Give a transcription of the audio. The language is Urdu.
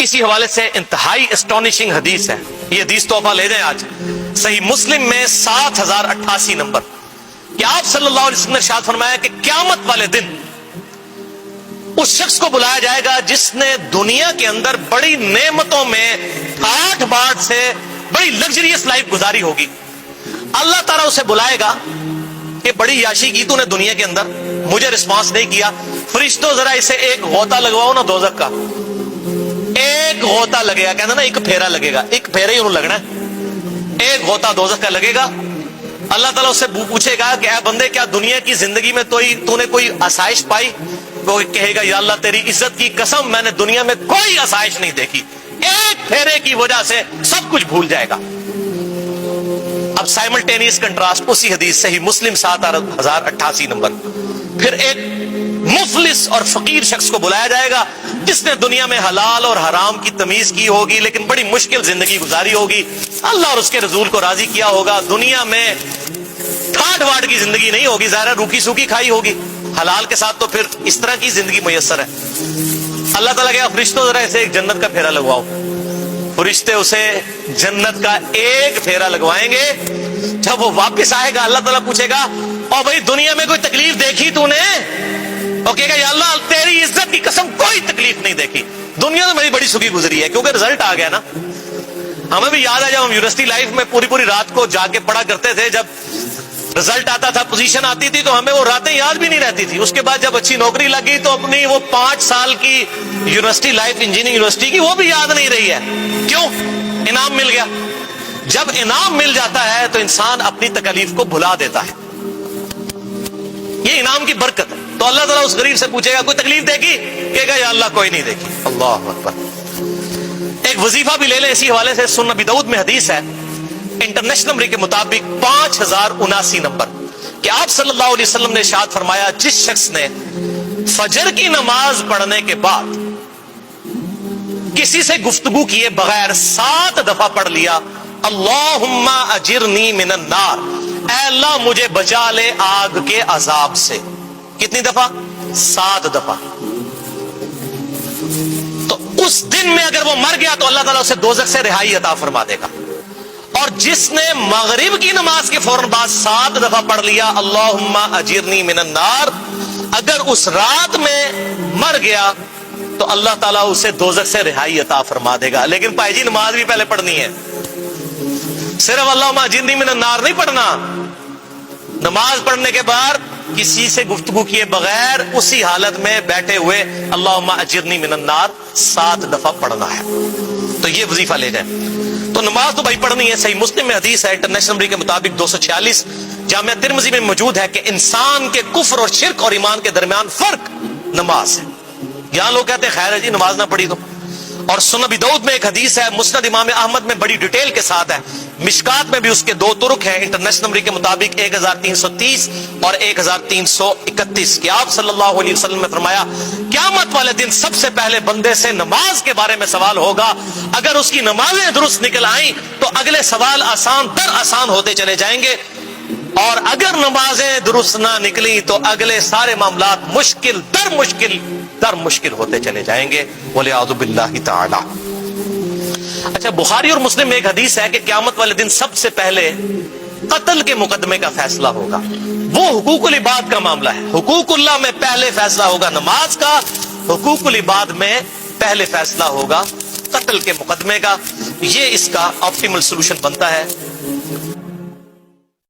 اسی حوالے سے انتہائی اسٹونشنگ حدیث ہے، یہ حدیث تحفہ لے جائیں آج، صحیح مسلم میں 7088 نمبر، کہ آپ صلی اللہ علیہ وسلم نے ارشاد فرمایا کہ قیامت والے دن اس شخص کو بلایا جائے گا جس نے دنیا کے اندر بڑی نعمتوں میں ٹھاٹھ باٹھ سے بڑی لگژریس لائف گزاری ہوگی۔ اللہ تعالیٰ اسے بلائے گا کہ بڑی یاشی کی تو نے دنیا کے اندر، مجھے رسپانس نہیں کیا، فرشتوں ذرا اسے ایک غوطہ لگواؤ نا دوزخ کا، ایک غوطہ لگے گا، کہنا نا ایک پھیرا لگے گا، ایک پھیرا ہی انہوں لگنا ہے، ایک غوطہ دوزخ کا لگے گا۔ اللہ تعالیٰ اس سے پوچھے گا کہ اے بندے کیا دنیا کی زندگی میں تو نے کوئی آسائش پائی؟ وہ کہے گا یا اللہ تیری عزت کی قسم میں نے دنیا میں کوئی آسائش نہیں دیکھی، ایک پھیرے کی وجہ سے سب کچھ بھول جائے گا۔ اب سائملٹینیس کنٹراسٹ اسی حدیث صحیح مسلم 7088 نمبر، پھر ایک مفلس اور فقیر شخص کو بلایا جائے گا جس نے دنیا میں حلال اور حرام کی تمیز کی ہوگی لیکن بڑی مشکل زندگی گزاری ہوگی، اللہ اور اس کے رسول کو راضی کیا ہوگا، دنیا میں ٹھاٹ واٹ کی زندگی نہیں ہوگی، ظاہر روکی سوکی کھائی ہوگی، حلال کے ساتھ تو پھر اس طرح کی زندگی میسر ہے۔ اللہ تعالیٰ کہا فرشتوں ذرا اسے ایک جنت کا پھیرا لگواؤ، فرشتے اسے جنت کا ایک پھیرا لگوائیں گے۔ جب وہ واپس آئے گا اللہ تعالیٰ پوچھے گا اور بھائی دنیا میں کوئی تکلیف دیکھی تو نے؟ اور کہے گا یا اللہ تیری عزت کی قسم کوئی تکلیف نہیں دیکھی، دنیا تو میری بڑی سخی گزری ہے، کیونکہ رزلٹ آ گیا نا۔ ہمیں بھی یاد ہے جب ہم یونیورسٹی لائف میں پوری رات کو جا کے پڑھا کرتے تھے، جب رزلٹ آتا تھا، پوزیشن آتی تھی تو ہمیں وہ راتیں یاد بھی نہیں رہتی تھی، اس کے بعد جب اچھی نوکری لگی تو اپنی وہ 5 سال کی یونیورسٹی لائف انجینئرنگ یونیورسٹی کی وہ بھی یاد نہیں رہی ہے، کیوں؟ انعام مل گیا۔ جب انعام مل جاتا ہے تو انسان اپنی تکلیف کو بھلا دیتا ہے، یہ انعام کی برکت ہے۔ تو اللہ تعالیٰ اس غریب سے پوچھے گا کوئی تکلیف دیکھی؟ کہے گا یا اللہ کوئی نہیں دیکھی۔ اللہ اکبر۔ ایک وظیفہ بھی لے لیں اسی حوالے سے، سنن ابی داؤد میں حدیث ہے انٹرنیشنل نمبر کے مطابق 5079 نمبر، کہ آپ صلی اللہ علیہ وسلم نے ارشاد فرمایا جس شخص نے فجر کی نماز پڑھنے کے بعد کسی سے گفتگو کیے بغیر 7 دفعہ پڑھ لیا اللہم اجرنی من النار، اے اللہ مجھے بچا لے آگ کے عذاب سے، کتنی دفعہ؟ 7 دفعہ۔ تو اس دن میں اگر وہ مر گیا تو اللہ تعالیٰ اسے دوزخ سے رہائی عطا فرما دے گا۔ اور جس نے مغرب کی نماز کے فوراً بعد 7 دفعہ پڑھ لیا اللہم اجرنی من النار، اگر اس رات میں مر گیا تو اللہ تعالیٰ اسے دوزخ سے رہائی عطا فرما دے گا۔ لیکن بھائی جی نماز بھی پہلے پڑھنی ہے، صرف اللہم اجرنی من النار نہیں پڑھنا، نماز پڑھنے کے بعد کسی سے گفتگو کیے بغیر اسی حالت میں بیٹھے ہوئے اللہم اجرنی من النار 7 دفعہ پڑھنا ہے۔ تو یہ وظیفہ لے جائیں۔ تو نماز تو بھائی پڑھنی ہے، صحیح مسلم میں حدیث ہے انٹرنیشنل نمبر کے مطابق 246، جامعہ ترمذی میں موجود ہے کہ انسان کے کفر اور شرک اور ایمان کے درمیان فرق نماز ہے۔ یہاں لوگ کہتے ہیں خیر ہے جی نماز نہ پڑھی تو، اور سنن ابی داؤد میں ایک حدیث ہے، مسند امام احمد میں بڑی ڈیٹیل کے ساتھ ہے، مشکات میں بھی اس کے 2 طرق ہیں انٹرنیشنل نمبر کے مطابق 1330 اور 1331، کہ آپ صلی اللہ علیہ وسلم نے فرمایا قیامت والے دن سب سے پہلے بندے سے نماز کے بارے میں سوال ہوگا، اگر اس کی نمازیں درست نکل آئیں تو اگلے سوال آسان در آسان ہوتے چلے جائیں گے، اور اگر نمازیں درست نہ نکلی تو اگلے سارے معاملات مشکل در مشکل ہوتے چلے جائیں گے، والعیاذ باللہ تعالی۔ اچھا بخاری اور مسلم میں ایک حدیث ہے کہ قیامت والے دن سب سے پہلے قتل کے مقدمے کا فیصلہ ہوگا، وہ حقوق العباد کا معاملہ ہے، حقوق اللہ میں پہلے فیصلہ ہوگا نماز کا، حقوق العباد میں پہلے فیصلہ ہوگا قتل کے مقدمے کا۔ یہ اس کا آپٹیمل سولوشن بنتا ہے۔